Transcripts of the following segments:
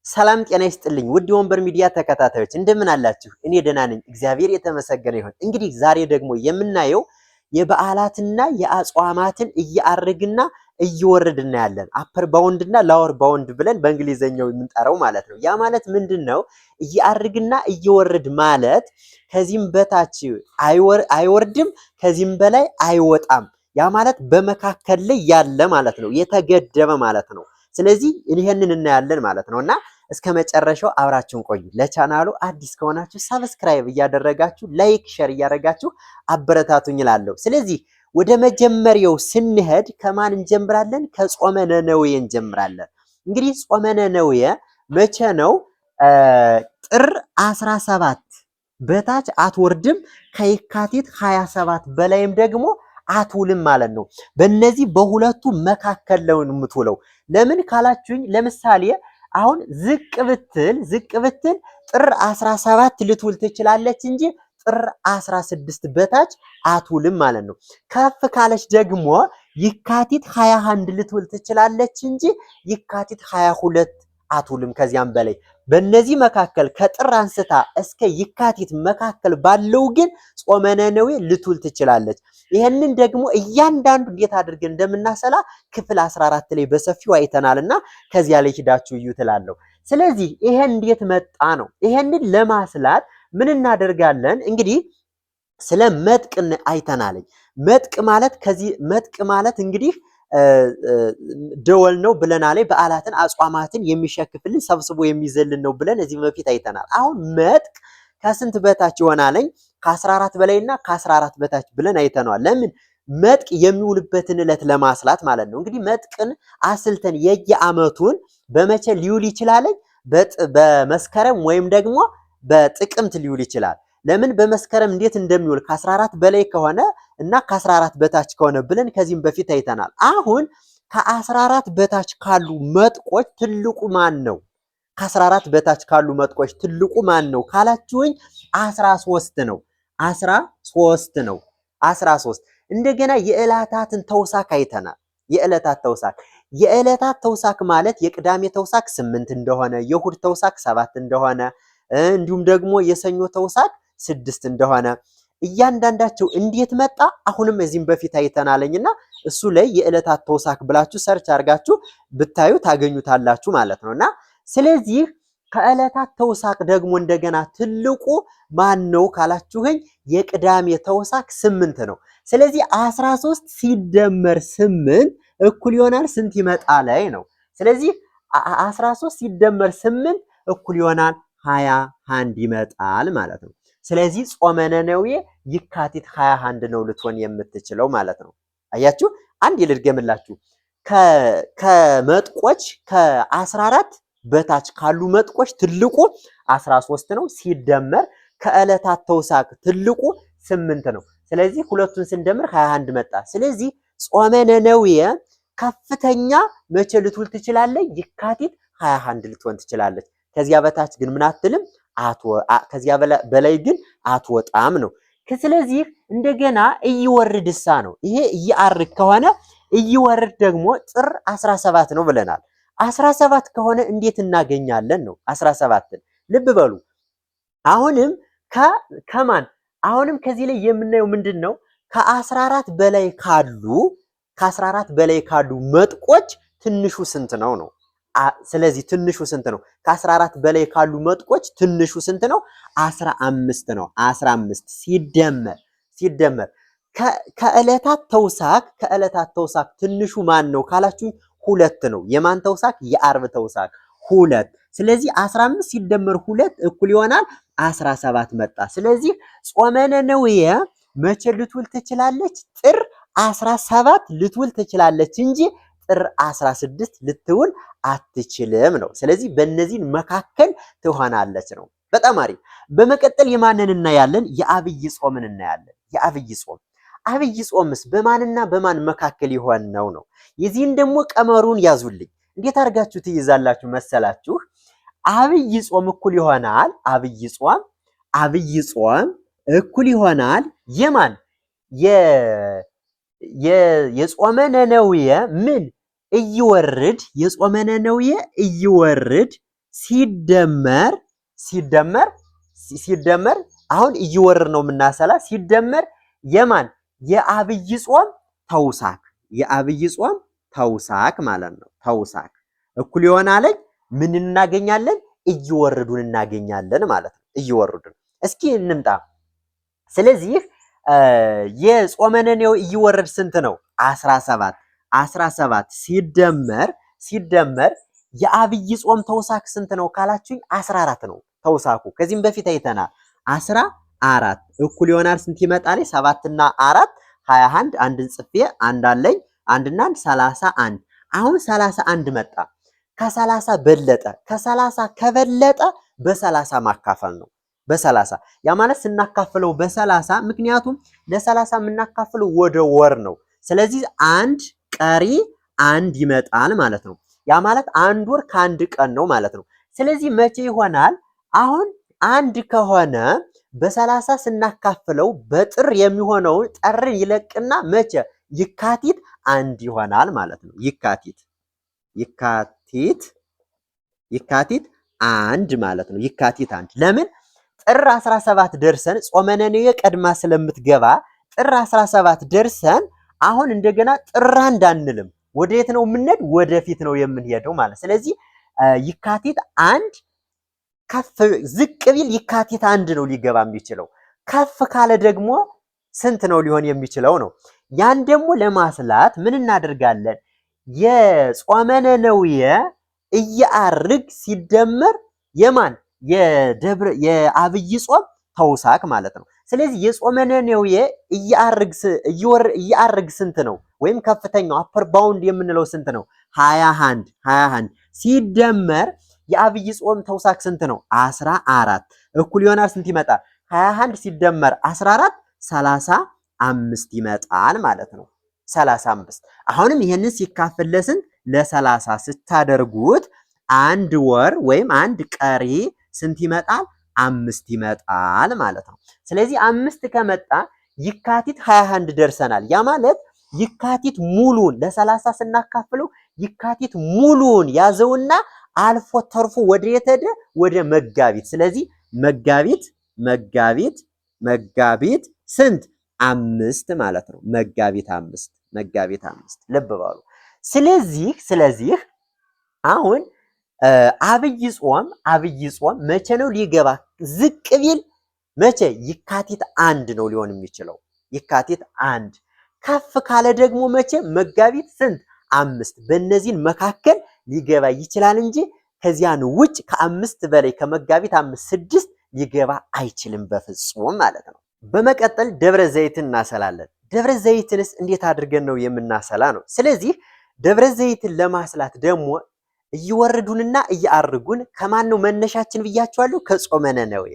ሰላም ጤና ይስጥልኝ ውድ ወንበር ሚዲያ ተከታታዮች እንደምን አላችሁ? እኔ ደህና ነኝ፣ እግዚአብሔር የተመሰገነ ይሁን። እንግዲህ ዛሬ ደግሞ የምናየው የበዓላትና የአጽዋማትን እያአርግና እየወረድና ያለን አፐር ባውንድና ላወር ባውንድ ብለን በእንግሊዘኛው የምንጠራው ማለት ነው። ያ ማለት ምንድነው? እያአርግና እየወረድ ማለት ከዚህም በታች አይወርድም፣ ከዚህም በላይ አይወጣም። ያ ማለት በመካከል ላይ ያለ ማለት ነው፣ የተገደበ ማለት ነው። ስለዚህ ይሄንን እናያለን ማለት ነውና እስከ መጨረሻው አብራችሁን ቆዩ። ለቻናሉ አዲስ ከሆናችሁ ሰብስክራይብ እያደረጋችሁ ላይክ ሼር እያደረጋችሁ አበረታቱኝ እላለሁ። ስለዚህ ወደ መጀመሪያው ስንሄድ ከማን እንጀምራለን? ከጾመ ነነዌ እንጀምራለን። እንግዲህ ጾመ ነነዌ መቼ ነው? ጥር 17 በታች አትወርድም፣ ከየካቲት 27 በላይም ደግሞ አትውልም ማለት ነው። በእነዚህ በሁለቱ መካከል ነው የምትውለው። ለምን ካላችሁኝ፣ ለምሳሌ አሁን ዝቅ ብትል ጥር 17 ልትውል ትችላለች እንጂ ጥር 16 በታች አትውልም ማለት ነው። ከፍ ካለች ደግሞ የካቲት 21 ልትውል ትችላለች እንጂ የካቲት 22 አትውልም። ከዚያም በላይ በእነዚህ መካከል ከጥር አንስታ እስከ የካቲት መካከል ባለው ግን ጾመ ነነዌ ልትውል ትችላለች። ይሄንን ደግሞ እያንዳንዱ እንዴት አድርገን እንደምናሰላ ክፍል 14 ላይ በሰፊው አይተናልና ከዚያ ላይ ሄዳችሁ እዩ ትላለሁ። ስለዚህ ይሄን እንዴት መጣ ነው። ይሄንን ለማስላት ምን እናደርጋለን? እንግዲህ ስለ መጥቅ አይተናል። መጥቅ ማለት እንግዲህ ደወል ነው ብለናል። በዓላትን አጽዋማትን የሚሸክፍልን ሰብስቦ የሚዘልን ነው ብለን እዚህ በፊት አይተናል። አሁን መጥቅ ከስንት በታች ይሆናል? ከ14 በላይና ከ14 በታች ብለን አይተናል። ለምን? መጥቅ የሚውልበትን ዕለት ለማስላት ማለት ነው። እንግዲህ መጥቅን አስልተን የየዓመቱን በመቼ ሊውል ይችላል? በመስከረም ወይም ደግሞ በጥቅምት ሊውል ይችላል። ለምን? በመስከረም እንዴት እንደሚውል ከ14 በላይ ከሆነ እና ከ14 በታች ከሆነ ብለን ከዚህም በፊት አይተናል። አሁን ከ14 በታች ካሉ መጥቆች ትልቁ ማን ነው? ከ14 በታች ካሉ መጥቆች ትልቁ ማን ነው ካላችሁኝ 13 ነው። 13 እንደገና የዕለታትን ተውሳክ አይተናል። የዕለታት ተውሳክ ማለት የቅዳሜ ተውሳክ 8 እንደሆነ፣ የእሑድ ተውሳክ 7 እንደሆነ፣ እንዲሁም ደግሞ የሰኞ ተውሳክ 6 እንደሆነ እያንዳንዳቸው እንዴት መጣ? አሁንም እዚህም በፊት አይተናለኝና እሱ ላይ የዕለታት ተውሳክ ብላችሁ ሰርች አድርጋችሁ ብታዩ ታገኙታላችሁ ማለት ነውና ስለዚህ ከዕለታት ተውሳክ ደግሞ እንደገና ትልቁ ማን ነው ካላችሁኝ የቅዳሜ ተውሳክ 8 ነው። ስለዚህ 13 ሲደመር 8 እኩል ይሆናል ስንት ይመጣል ነው። ስለዚህ 13 ሲደመር 8 እኩል ይሆናል 21 ይመጣል ማለት ነው። ስለዚህ ጾመ ነነዌ የካቲት 21 ነው ልትሆን የምትችለው ማለት ነው። አያችሁ፣ አንድ ልድገምላችሁ። ከመጥቆች ከ14 በታች ካሉ መጥቆች ትልቁ 13 ነው። ሲደመር ከዕለታት ተውሳክ ትልቁ 8 ነው። ስለዚህ ሁለቱን ስንደምር 21 መጣ። ስለዚህ ጾመ ነነዌ ከፍተኛ መቼ ልትውል ትችላለች? የካቲት 21 ልትሆን ትችላለች። ከዚያ በታች ግን ምን አትልም? ከዚያ በላይ ግን አትወጣም ነው። ስለዚህ እንደገና እይወርድሳ ነው። ይሄ እያአርግ ከሆነ እይወርድ ደግሞ ጥር 17 ነው ብለናል። 17 ከሆነ እንዴት እናገኛለን ነው? 17ን ልብ በሉ። አሁንም ከዚህ ላይ የምናየው ምንድነው? ከ14 በላይ ካሉ መጥቆች ትንሹ ስንት ነው ነው? ስለዚህ ትንሹ ስንት ነው? ከ14 በላይ ካሉ መጥቆች ትንሹ ስንት ነው? 15 ነው። 15 ሲደመር ከዕለታት ተውሳክ ትንሹ ማን ነው ካላችሁ 2 ነው። የማን ተውሳክ? የዓርብ ተውሳክ 2። ስለዚህ 15 ሲደመር 2 እኩል ይሆናል 17 መጣ። ስለዚህ ጾመ ነነዌ መቼ ልትውል ትችላለች? ጥር 17 ልትውል ትችላለች እንጂ ጥር 16 ልትውል አትችልም ነው። ስለዚህ በእነዚህ መካከል ትሆናለች ነው። በጣም አሪፍ። በመቀጠል የማንን እናያለን? የአብይ ጾምን እናያለን። አብይ ጾምስ በማንና በማን መካከል ይሆን ነው? የዚህን ደግሞ ቀመሩን ያዙልኝ። እንዴት አድርጋችሁ ትይዛላችሁ መሰላችሁ? አብይ ጾም እኩል ይሆናል አብይ ጾም እኩል ይሆናል የማን የጾመ ነነዌ ምን እይወርድ? የጾመ ነነዌ እይወርድ ሲደመር ሲደመር ሲደመር አሁን እየወረድ ነው የምናሰላ ሲደመር የማን የአብይ ጾም ተውሳክ የአብይ ጾም ተውሳክ ማለት ነው። ተውሳክ እኩል ይሆናል ምን እናገኛለን? እየወረዱን እናገኛለን ማለት ነው። እየወረዱን እስኪ እንምጣ። ስለዚህ የጾመ ነነዌ እየወረድ ስንት ነው? 17 17 ሲደመር የአብይ ጾም ተውሳክ ስንት ነው ካላችሁኝ 14 ነው ተውሳኩ። ከዚህም በፊት አይተናል። 14 እኩል ይሆናል ስንት ይመጣል? 7 እና 4 21 አንድን ጽፌ አንድ አለኝ አንድና አንድ 31 አሁን 31 መጣ። ከ30 በለጠ። ከ30 ከበለጠ በ30 ማካፈል ነው። በ30 ያ ማለት ስናካፍለው በ30 ምክንያቱም ለ30 የምናካፍለው ወደ ወር ነው። ስለዚህ አንድ ቀሪ አንድ ይመጣል ማለት ነው። ያ ማለት አንድ ወር ከአንድ ቀን ነው ማለት ነው። ስለዚህ መቼ ይሆናል? አሁን አንድ ከሆነ በ30 ስናካፍለው በጥር የሚሆነውን ጥርን ይለቅና መቼ የካቲት አንድ ይሆናል ማለት ነው። የካቲት አንድ ማለት ነው። የካቲት አንድ ለምን ጥር 17 ደርሰን ጾመ ነነዌ ቀድማ ስለምትገባ ጥር 17 ደርሰን አሁን እንደገና ጥር አንድ አንልም። ወዴት ነው የምንሄድ? ወደፊት ነው የምንሄደው ማለት። ስለዚህ የካቲት አንድ ከፍ ዝቅ ቢል የካቲት አንድ ነው ሊገባ የሚችለው። ከፍ ካለ ደግሞ ስንት ነው ሊሆን የሚችለው ነው። ያን ደግሞ ለማስላት ምን እናደርጋለን? የጾመ ነነዌ እያርግ ሲደመር የማን የአብይ ጾም ተውሳክ ማለት ነው። ስለዚህ የጾመ ነነዌ እያርግ ስንት ነው? ወይም ከፍተኛው አፐር ባውንድ የምንለው ስንት ነው? 21 ሲደመር የአብይ ጾም ተውሳክ ስንት ነው? 14 እኩል ይሆናል ስንት ይመጣል? 21 ሲደመር 14 35 ይመጣል ማለት ነው። 35 አሁንም ይሄንን ሲካፈል ለስንት ለ30 ስታደርጉት አንድ ወር ወይም አንድ ቀሪ ስንት ይመጣል? 5 ይመጣል ማለት ነው። ስለዚህ 5 ከመጣ የካቲት 21 ደርሰናል። ያ ማለት የካቲት ሙሉን ለ30 ስናካፍለው የካቲት ሙሉን ያዘውና አልፎ ተርፎ ወደ የተደ ወደ መጋቢት። ስለዚህ መጋቢት ስንት 5 ማለት ነው። መጋቢት 5 ልብ በሉ። ስለዚህ አሁን አብይ ጾም መቼ ነው ሊገባ? ዝቅ ቢል መቼ? የካቲት አንድ ነው ሊሆን የሚችለው የካቲት አንድ። ከፍ ካለ ደግሞ መቼ? መጋቢት ስንት 5። በእነዚህን መካከል ሊገባ ይችላል እንጂ ከዚያን ውጭ ከ5 በላይ ከመጋቢት 5 6 ሊገባ አይችልም በፍጹም ማለት ነው። በመቀጠል ደብረ ዘይትን እናሰላለን። ደብረ ዘይትንስ እንዴት አድርገን ነው የምናሰላ ነው። ስለዚህ ደብረ ዘይትን ለማስላት ደግሞ እየወረዱንና እያርጉን ከማን ነው መነሻችን ብያችኋለሁ? ከጾመ ነነዌ።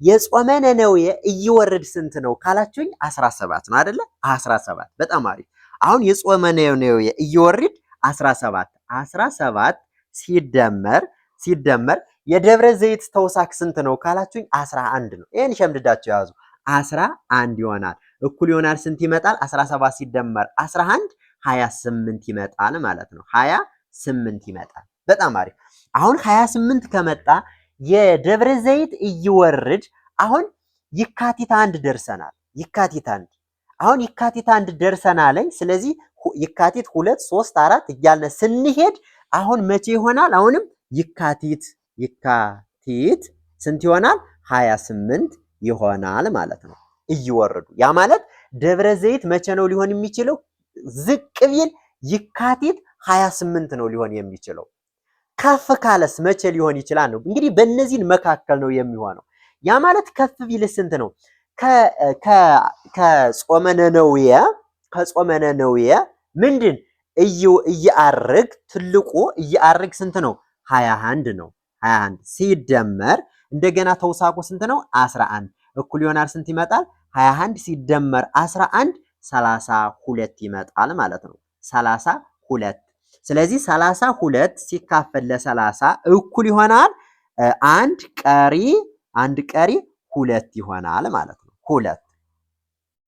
የጾመ ነነዌ እየወረድ ስንት ነው ካላችሁኝ 17 ነው አይደለ? 17 በጣም አሪፍ። አሁን የጾመ ነነዌ እየወረድ 17 ሲደመር የደብረ ዘይት ተውሳክ ስንት ነው ካላችሁኝ 11 ነው። ይሄን ሸምድዳችሁ ያዙ። 11 ይሆናል እኩል ይሆናል ስንት ይመጣል? 17 ሲደመር 11 28 ይመጣል ማለት ነው። 28 ይመጣል። በጣም አሪፍ። አሁን 28 ከመጣ የደብረ ዘይት እየወረድ አሁን የካቲት አንድ ደርሰናል። አሁን የካቲት አንድ ደርሰናል። ስለዚህ የካቲት 2 3 4 እያልን ስንሄድ አሁን መቼ ይሆናል? አሁንም የካቲት ስንት ይሆናል? 28 ይሆናል ማለት ነው። እየወረዱ ያ ማለት ደብረ ዘይት መቼ ነው ሊሆን የሚችለው? ዝቅ ቢል የካቲት 28 ነው ሊሆን የሚችለው። ከፍ ካለስ መቼ ሊሆን ይችላል ነው። እንግዲህ በእነዚህን መካከል ነው የሚሆነው። ያ ማለት ከፍ ቢል ስንት ነው? ከጾመ ነነዌ ምንድን እያርግ ትልቁ እያርግ ስንት ነው? 21 ነው። 21 ሲደመር እንደገና ተውሳኩ ስንት ነው? 11 እኩል ይሆናል ስንት ይመጣል? 21 ሲደመር 11 32 ይመጣል ማለት ነው። 32 ስለዚህ 32 ሲካፈል ለ30 እኩል ይሆናል አንድ ቀሪ 2 ይሆናል ማለት ነው። 2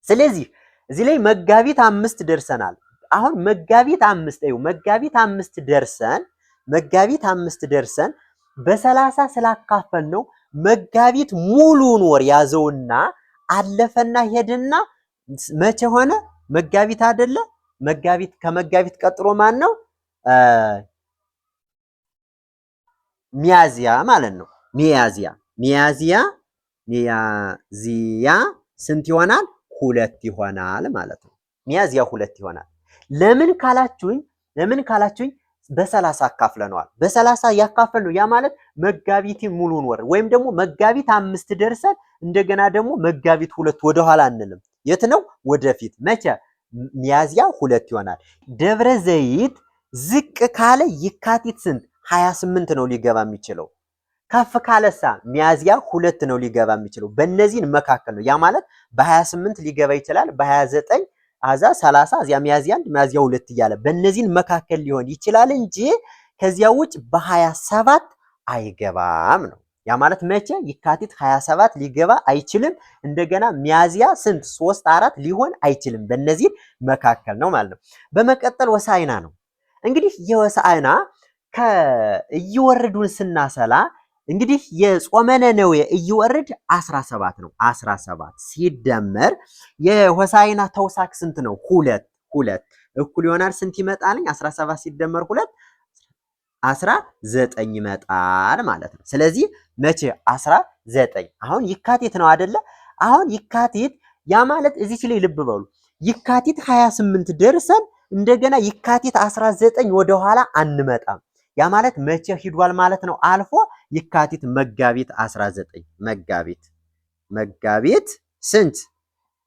ስለዚህ እዚህ ላይ መጋቢት 5 ደርሰናል። አሁን መጋቢት 5 ደርሰን በ30 ስላካፈል ነው መጋቢት ሙሉን ወር ያዘውና አለፈና ሄድና መቼ ሆነ? መጋቢት አይደለ? መጋቢት ከመጋቢት ቀጥሎ ማን ነው? ሚያዚያ ማለት ነው። ሚያዚያ ስንት ይሆናል? 2 ይሆናል ማለት ነው። ሚያዚያ 2 ይሆናል። ለምን ካላችሁኝ በ30 አካፍለነዋል። በ30 ያካፈልነው ያ ማለት መጋቢት ሙሉን ወር ወይም ደግሞ መጋቢት 5 ደርሰን እንደገና ደግሞ መጋቢት 2 ወደኋላ አንልም። የት ነው? ወደፊት። መቼ? ሚያዚያ 2 ይሆናል። ደብረ ዘይት ዝቅ ካለ የካቲት ስንት? 28 ነው ሊገባ የሚችለው። ከፍ ካለሳ ሚያዚያ 2 ነው ሊገባ የሚችለው። በእነዚህን መካከል ነው። ያ ማለት በ28 ሊገባ ይችላል፣ በ29 አዛ 30 እዚያ ሚያዚያ 1 ሚያዚያ 2 እያለ በእነዚህን መካከል ሊሆን ይችላል እንጂ ከዚያ ውጭ በ27 አይገባም ነው። ያ ማለት መቼ? የካቲት 27 ሊገባ አይችልም። እንደገና ሚያዚያ ስንት? 3 4 ሊሆን አይችልም። በእነዚህ መካከል ነው ማለት ነው። በመቀጠል ሆሳዕና ነው። እንግዲህ የሆሳዕና ከእየወረዱን ስናሰላ እንግዲህ የጾመ ነነዌ እየወረድ 17 ነው። 17 ሲደመር የሆሳዕና ተውሳክ ስንት ነው? 2 እኩል ይሆናል ስንት ይመጣልኝ? 17 ሲደመር 2 19 ይመጣል ማለት ነው። ስለዚህ መቼ? 19 አሁን የካቲት ነው አይደለ? አሁን የካቲት ያ ማለት እዚች ላይ ልብ በሉ። የካቲት 28 ደርሰን እንደገና የካቲት 19 ወደኋላ አንመጣም። ያ ማለት መቼ ሂዷል ማለት ነው? አልፎ የካቲት መጋቢት 19 መጋቢት ስንት?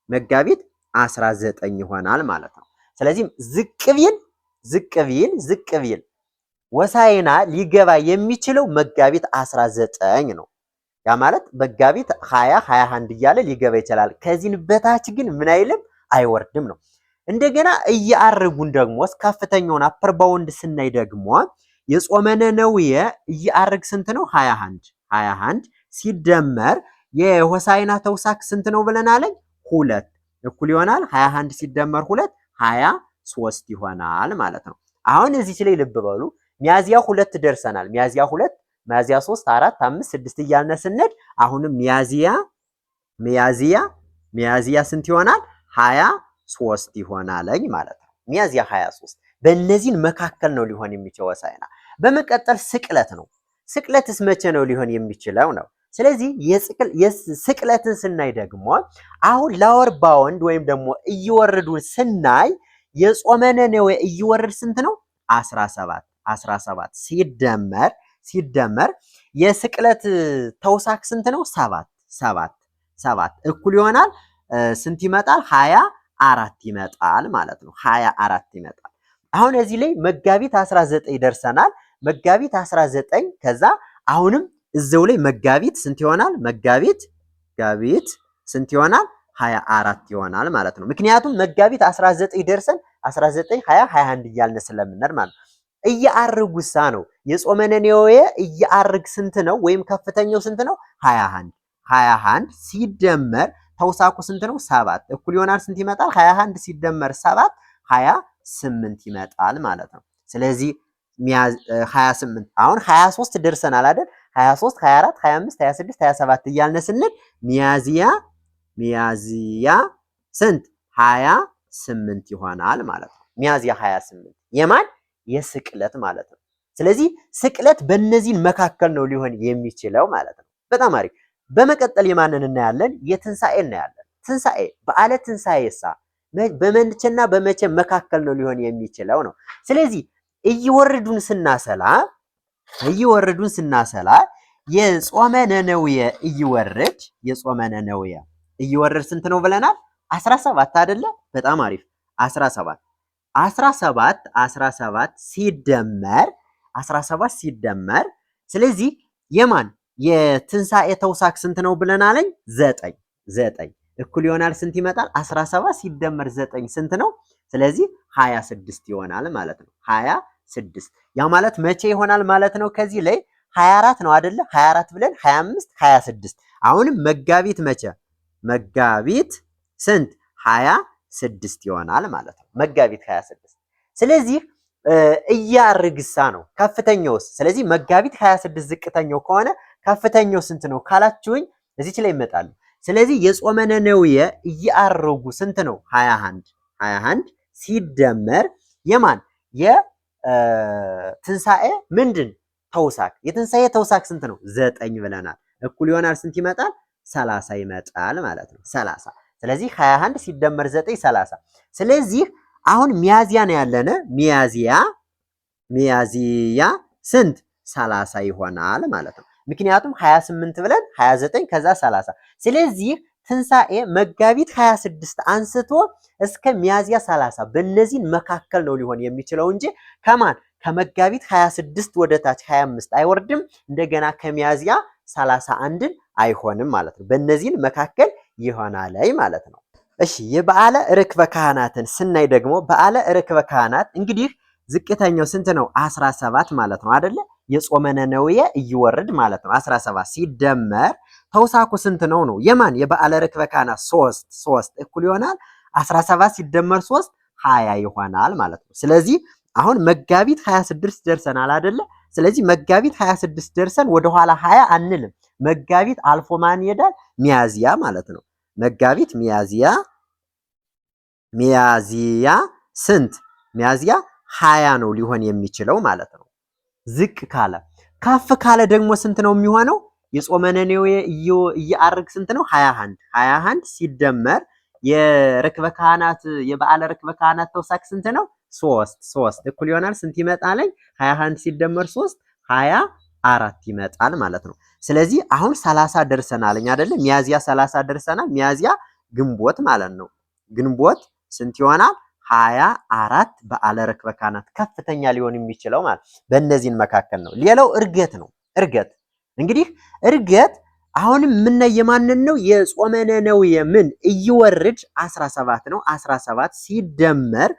መጋቢት 19 ይሆናል ማለት ነው። ስለዚህ ዝቅ ቢል ሆሳዕና ሊገባ የሚችለው መጋቢት 19 ነው። ያ ማለት መጋቢት 20 21 እያለ ሊገባ ይችላል። ከዚህን በታች ግን ምን አይልም አይወርድም ነው። እንደገና እያረጉን ደግሞ ከፍተኛውን አፐር ባውንድ ስናይ ደግሞ የጾመ ነነዌ እያረግ ስንት ነው? 21 ሲደመር የሆሳዕና ተውሳክ ስንት ነው ብለናል? 2 እኩል ይሆናል 21 ሲደመር 2 23 ይሆናል ማለት ነው። አሁን እዚች ላይ ልብ በሉ። ሚያዚያ 2 ደርሰናል። ሚያዚያ 2 ሚያዚያ 3 4 5 6 እያልን ስንሄድ አሁንም ሚያዚያ ስንት ይሆናል? 23 ይሆናልኝ ማለት ነው። ሚያዚያ 23 በእነዚህን መካከል ነው ሊሆን የሚችለው ሆሳዕና። በመቀጠል ስቅለት ነው። ስቅለትስ መቼ ነው ሊሆን የሚችለው ነው? ስለዚህ ስቅለትን ስናይ ደግሞ አሁን ላወር ባውንድ ወይም ደግሞ እየወረዱን ስናይ የጾመ ነነዌ እየወረድ ስንት ነው? 17 ሲደመር የስቅለት ተውሳክ ስንት ነው? 7 እኩል ይሆናል ስንት ይመጣል? 24 ይመጣል ማለት ነው። 24 ይመጣል። አሁን እዚህ ላይ መጋቢት 19 ደርሰናል። መጋቢት 19 ከዛ አሁንም እዛው ላይ መጋቢት ስንት ይሆናል? መጋቢት ስንት ይሆናል? 24 ይሆናል ማለት ነው። ምክንያቱም መጋቢት 19 ደርሰን 19 20 21 እያልን ስለምንሄድ ማለት ነው። እያአርጉሳ ነው የጾመ ነነዌ እያአርግ ስንት ነው? ወይም ከፍተኛው ስንት ነው? 21 ሲደመር ተውሳኩ ስንት ነው? 7 እኩል ይሆናል ስንት ይመጣል? 21 ሲደመር 7 28 ይመጣል ማለት ነው። ስለዚህ 28 አሁን 23 ደርሰናል አይደል? 23 24 25 26 27 እያልን ስንል ሚያዚያ ስንት 28 ይሆናል ማለት ነው። ሚያዚያ 28 የማን? የስቅለት ማለት ነው። ስለዚህ ስቅለት በእነዚህን መካከል ነው ሊሆን የሚችለው ማለት ነው። በጣም አሪፍ። በመቀጠል የማንን እናያለን? የትንሣኤ እናያለን። ትንሣኤ በዓለ ትንሣኤሳ በመቼና በመቼ መካከል ነው ሊሆን የሚችለው ነው። ስለዚህ እየወረዱን ስናሰላ የጾመ ነነዌ እየወረድ ስንት ነው ብለናል? 17 አይደለ? በጣም አሪፍ 17 ሲደመር ስለዚህ የማን የትንሣኤ ተውሳክ ስንት ነው ብለናለኝ? 9 እኩል ይሆናል ስንት ይመጣል? 17 ሲደመር 9 ስንት ነው? ስለዚህ 26 ይሆናል ማለት ነው። 26 ያ ማለት መቼ ይሆናል ማለት ነው? ከዚህ ላይ 24 ነው አይደለ? 24 ብለን 25 26 አሁንም መጋቢት መቼ? መጋቢት ስንት? 26 ይሆናል ማለት ነው። መጋቢት 26 ስለዚህ እያርግሳ ነው ከፍተኛውስ። ስለዚህ መጋቢት 26 ዝቅተኛው ከሆነ ከፍተኛው ስንት ነው ካላችሁኝ እዚች ላይ ይመጣሉ። ስለዚህ የጾመ ነነዌ እያርጉ ስንት ነው? 21 21 ሲደመር የማን የትንሣኤ ምንድን ተውሳክ የትንሣኤ ተውሳክ ስንት ነው? 9 ብለናል። እኩል ይሆናል ስንት ይመጣል? 30 ይመጣል ማለት ነው። 30 ስለዚህ 21 ሲደመር 9 30። ስለዚህ አሁን ሚያዚያ ነው ያለነ ሚያዚያ ስንት 30 ይሆናል ማለት ነው። ምክንያቱም 28 ብለን 29 ከዛ 30። ስለዚህ ትንሣኤ መጋቢት 26 አንስቶ እስከ ሚያዚያ 30 በእነዚህን መካከል ነው ሊሆን የሚችለው እንጂ ከማን ከመጋቢት 26 ወደ ታች 25 አይወርድም። እንደገና ከሚያዚያ 31ን አይሆንም ማለት ነው። በእነዚህን መካከል ይሆናል ማለት ነው። እሺ የበዓለ ርክበ ካህናትን ስናይ ደግሞ በዓለ ርክበ ካህናት እንግዲህ ዝቅተኛው ስንት ነው? 17 ማለት ነው አይደለ? የጾመ ነነዌ እይወርድ ማለት ነው። 17 ሲደመር ተውሳኩ ስንት ነው ነው? የማን የበዓለ ርክበ ካህናት 3 እኩል ይሆናል 17 ሲደመር 3 20 ይሆናል ማለት ነው። ስለዚህ አሁን መጋቢት 26 ደርሰናል አይደለ? ስለዚህ መጋቢት 26 ደርሰን ወደኋላ 20 አንልም። መጋቢት አልፎ ማን ይሄዳል? ሚያዚያ ማለት ነው። መጋቢት ሚያዚያ ስንት? ሚያዚያ 20 ነው ሊሆን የሚችለው ማለት ነው። ዝቅ ካለ ከፍ ካለ ደግሞ ስንት ነው የሚሆነው? የጾመ ነነዌ እያርግ ስንት ነው? 21 ሲደመር የርክበ ካህናት የበዓለ ርክበ ካህናት ተውሳክ ስንት ነው? 3 እኩል ይሆናል ስንት ይመጣልኝ? 21 ሲደመር 3 24 ይመጣል ማለት ነው። ስለዚህ አሁን 30 ደርሰናልኝ አይደለ? ሚያዚያ 30 ደርሰናል። ሚያዚያ ግንቦት ማለት ነው። ግንቦት ስንት ይሆናል? 24 በዓለ ርክበ ካህናት ከፍተኛ ሊሆን የሚችለው ማለት በእነዚህን መካከል ነው። ሌላው እርገት ነው። እርገት እንግዲህ እርገት አሁንም የምናየው የማንን ነው? የጾመ ነነዌ ምን እይወርድ 17 ነው። 17 ሲደመር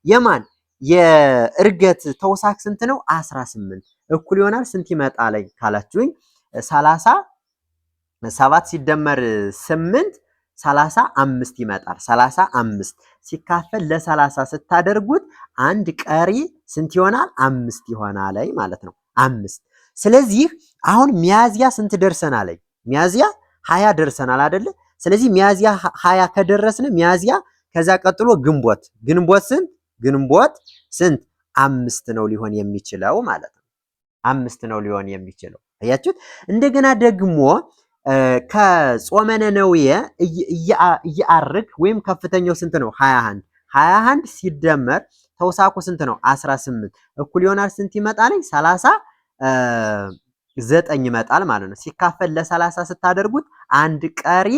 የማን የእርገት ተውሳክ ስንት ነው? 18 እኩል ይሆናል ስንት ይመጣልኝ ካላችሁኝ 37 ሲደመር 8 35 ይመጣል። 35 ሲካፈል ለ30 ስታደርጉት አንድ ቀሪ ስንት ይሆናል? 5 ይሆናል ማለት ነው። 5 ስለዚህ አሁን ሚያዚያ ስንት ደርሰናል? ሚያዚያ 20 ደርሰናል አይደለ? ስለዚህ ሚያዚያ 20 ከደረስን ሚያዚያ ከዛ ቀጥሎ ግንቦት ስንት 5 ነው ሊሆን የሚችለው ማለት ነው። 5 ነው ሊሆን የሚችለው አያችሁት? እንደገና ደግሞ ከጾመ ነነዌ እያርግ ወይም ከፍተኛው ስንት ነው? 21 ሲደመር ተውሳኩ ስንት ነው? 18 እኩል ይሆናል ስንት ይመጣል? 39 ይመጣል ማለት ነው። ሲካፈል ለ30 ስታደርጉት አንድ ቀሪ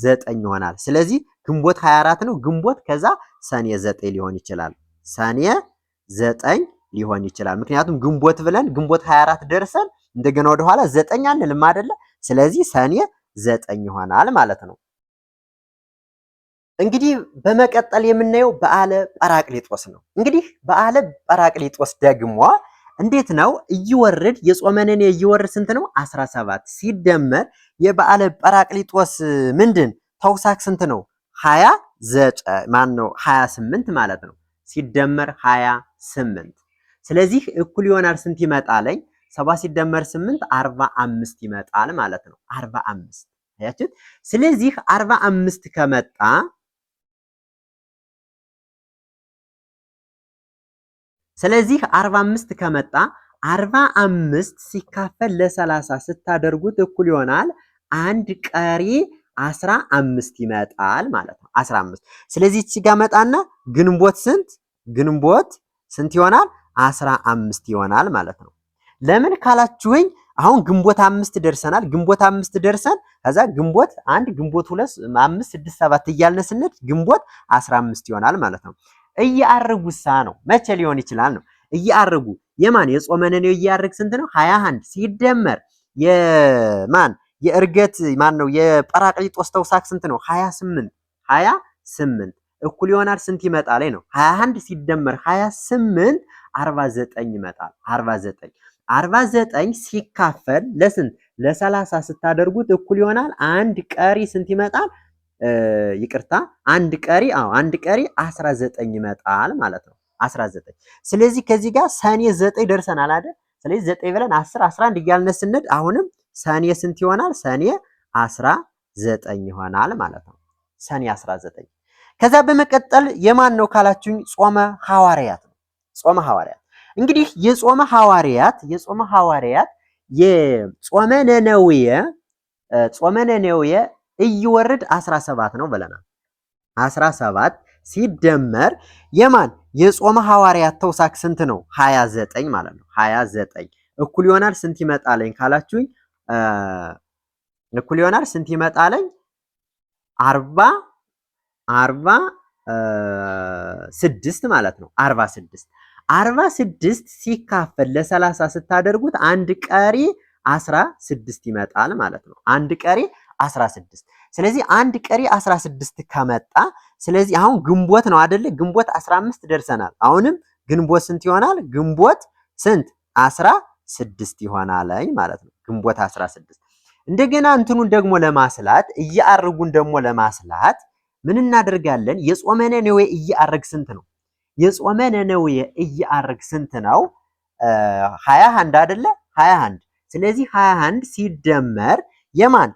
9 ይሆናል። ስለዚህ ግንቦት 24 ነው። ግንቦት ከዛ ሰኔ 9 ሊሆን ይችላል። ሰኔ 9 ሊሆን ይችላል። ምክንያቱም ግንቦት ብለን ግንቦት 24 ደርሰን እንደገና ወደኋላ 9 አንልም አይደለ? ስለዚህ ሰኔ 9 ይሆናል ማለት ነው። እንግዲህ በመቀጠል የምናየው በዓለ ጰራቅሊጦስ ነው። እንግዲህ በዓለ ጰራቅሊጦስ ደግሞ እንዴት ነው እይወርድ? የጾመ ነነዌ እይወርድ ስንት ነው? 17 ሲደመር የበዓለ ጰራቅሊጦስ ምንድን ተውሳክ ስንት ነው? 28 ማለት ነው። ሲደመር 28 ስለዚህ እኩል ይሆናል ስንት ይመጣልኝ? 7 ሲደመር 8 45 ይመጣል ማለት ነው። 45 አያችሁት? ስለዚህ 45 ከመጣ ስለዚህ 45 ከመጣ 45 ሲካፈል ለ30 ስታደርጉት እኩል ይሆናል አንድ ቀሪ 15 ይመጣል ማለት ነው። 15 ስለዚህ እቺ ጋር መጣና ግንቦት ስንት ይሆናል? 15 ይሆናል ማለት ነው። ለምን ካላችሁኝ አሁን ግንቦት 5 ደርሰናል። ግንቦት 5 ደርሰን ከዛ ግንቦት 1 ግንቦት 2 5 6 7 እያልን ስንሄድ ግንቦት 15 ይሆናል ማለት ነው። እያርጉሳ ነው መቼ ሊሆን ይችላል ነው? እያርጉ የማን የጾመ ነነዌ እያርግ ስንት ነው? 21 ሲደመር የማን የእርገት ማን ነው? የጰራቅሊጦስ ተውሳክ ስንት ነው? 28 እኩል ይሆናል ስንት ይመጣል ነው? 21 ሲደመር 28 49 ይመጣል። 49 ሲካፈል ለስንት ለ30 ስታደርጉት እኩል ይሆናል አንድ ቀሪ ስንት ይመጣል? ይቅርታ አንድ ቀሪ 19 ይመጣል ማለት ነው። 19። ስለዚህ ከዚህ ጋር ሰኔ 9 ደርሰናል አይደል? ስለዚህ 9 ብለን 10 11 እያልን ስንሄድ አሁንም ሰኔ ስንት ይሆናል? ሰኔ 19 ይሆናል ማለት ነው። ሰኔ 19። ከዛ በመቀጠል የማን ነው ካላችሁኝ ጾመ ሐዋርያት ነው። ጾመ ሐዋርያት እንግዲህ የጾመ ሐዋርያት የጾመ ነነዌ እይወርድ 17 ነው ብለናል። 17 ሲደመር የማን የጾመ ሐዋርያት ተውሳክ ስንት ነው? 29 ማለት ነው። 29 እኩል ይሆናል ስንት ይመጣለኝ ካላችሁኝ እኩል ይሆናል ስንት ይመጣለኝ? 46 ማለት ነው። 46 ሲካፈል ለ30 ስታደርጉት አንድ ቀሪ 16 ይመጣል ማለት ነው። አንድ ቀሪ 16። ስለዚህ አንድ ቀሪ 16 ከመጣ ስለዚህ አሁን ግንቦት ነው አይደለ? ግንቦት 15 ደርሰናል። አሁንም ግንቦት ስንት ይሆናል? ግንቦት ስንት 16 ይሆናል ማለት ነው። ግንቦት 16። እንደገና እንትኑን ደግሞ ለማስላት እያርጉን ደግሞ ለማስላት ምን እናደርጋለን? የጾመ ነነዌ እያርግ ስንት ነው? የጾመ ነነዌ እያርግ ስንት ነው? 21 አይደለ? 21። ስለዚህ 21 ሲደመር የማን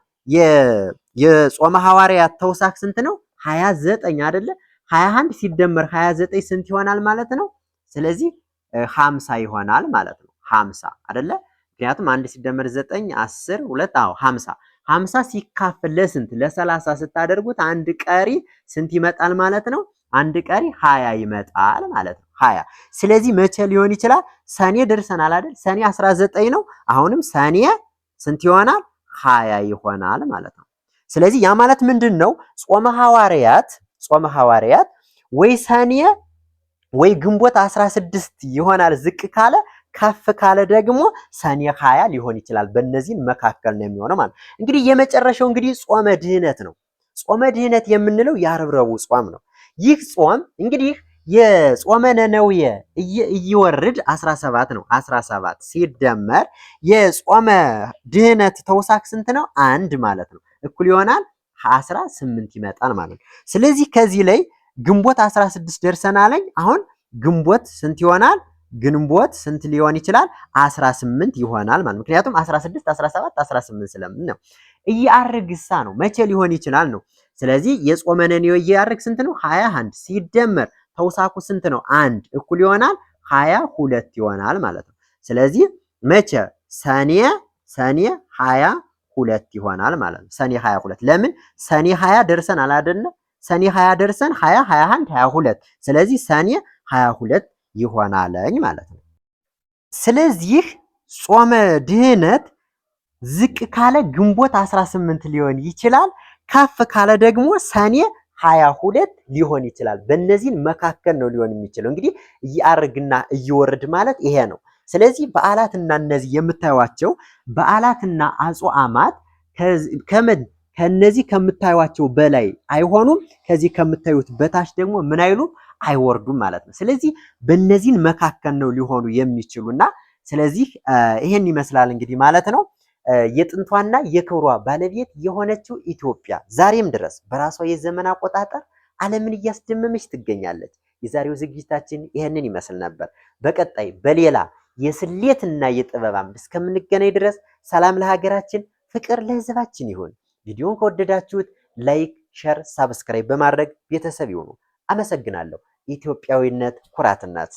የጾመ ሐዋርያት ተውሳክ ስንት ነው? 29 አይደለ? 21 ሲደመር 29 ስንት ይሆናል ማለት ነው? ስለዚህ 50 ይሆናል ማለት ነው። 50 አይደለ? ምክንያቱም 1 ሲደመር 9 10 2 50 50 ሲካፈል ለስንት ለ30 ስታደርጉት አንድ ቀሪ ስንት ይመጣል ማለት ነው? አንድ ቀሪ 20 ይመጣል ማለት ነው። 20 ስለዚህ መቼ ሊሆን ይችላል? ሰኔ ደርሰናል አይደል? ሰኔ 19 ነው። አሁንም ሰኔ ስንት ይሆናል? 20 ይሆናል ማለት ነው። ስለዚህ ያ ማለት ምንድነው? ጾመ ሐዋርያት ወይ ሰኔ ወይ ግንቦት 16 ይሆናል ዝቅ ካለ፣ ከፍ ካለ ደግሞ ሰኔ 20 ሊሆን ይችላል። በእነዚህ መካከል ነው የሚሆነው ማለት እንግዲህ የመጨረሻው እንግዲህ ጾመ ድህነት ነው። ጾመ ድህነት የምንለው የዓርብ ረቡዕ ጾም ነው። ይህ ጾም እንግዲህ የጾመ ነነዌ እይወርድ 17 ነው። 17 ሲደመር የጾመ ድህነት ተውሳክ ስንት ነው? 1 ማለት ነው። እኩል ይሆናል 18 ይመጣል ማለት ነው። ስለዚህ ከዚህ ላይ ግንቦት 16 ደርሰናል። አሁን ግንቦት ስንት ይሆናል? ግንቦት ስንት ሊሆን ይችላል? 18 ይሆናል ማለት ምክንያቱም 16 17 18 ስለምን ነው። እያርግሳ ነው መቼ ሊሆን ይችላል ነው። ስለዚህ የጾመ ነነዌ እያርግ ስንት ነው? 21 ሲደመር ተውሳኩ ስንት ነው? 1 እኩል ይሆናል 22 ይሆናል ማለት ነው። ስለዚህ መቼ? ሰኔ 22 ይሆናል ማለት ነው። ሰኔ 22 ለምን? ሰኔ 20 ደርሰን አላደነ? ሰኔ 20 ደርሰን 20 21 22 ስለዚህ ሰኔ 22 ይሆናልኝ ማለት ነው። ስለዚህ ጾመ ድህነት ዝቅ ካለ ግንቦት 18 ሊሆን ይችላል። ከፍ ካለ ደግሞ ሰኔ 22 ሊሆን ይችላል። በእነዚህ መካከል ነው ሊሆን የሚችለው። እንግዲህ እያርግና እየወርድ ማለት ይሄ ነው። ስለዚህ በዓላትና እነዚህ የምታዩዋቸው በዓላትና አጽዋማት ከነዚህ ከምታዩዋቸው በላይ አይሆኑም። ከዚህ ከምታዩት በታች ደግሞ ምን አይሉ አይወርዱም ማለት ነው። ስለዚህ በእነዚህ መካከል ነው ሊሆኑ የሚችሉና ስለዚህ ይሄን ይመስላል እንግዲህ ማለት ነው። የጥንቷና የክብሯ ባለቤት የሆነችው ኢትዮጵያ ዛሬም ድረስ በራሷ የዘመን አቆጣጠር ዓለምን እያስደመመች ትገኛለች። የዛሬው ዝግጅታችን ይሄንን ይመስል ነበር። በቀጣይ በሌላ የስሌትና የጥበብ አምድ እስከምንገናኝ ድረስ ሰላም ለሀገራችን፣ ፍቅር ለሕዝባችን ይሁን። ቪዲዮውን ከወደዳችሁት ላይክ፣ ሸር፣ ሳብስክራይብ በማድረግ ቤተሰብ ይሁኑ። አመሰግናለሁ። ኢትዮጵያዊነት ኩራት ናት።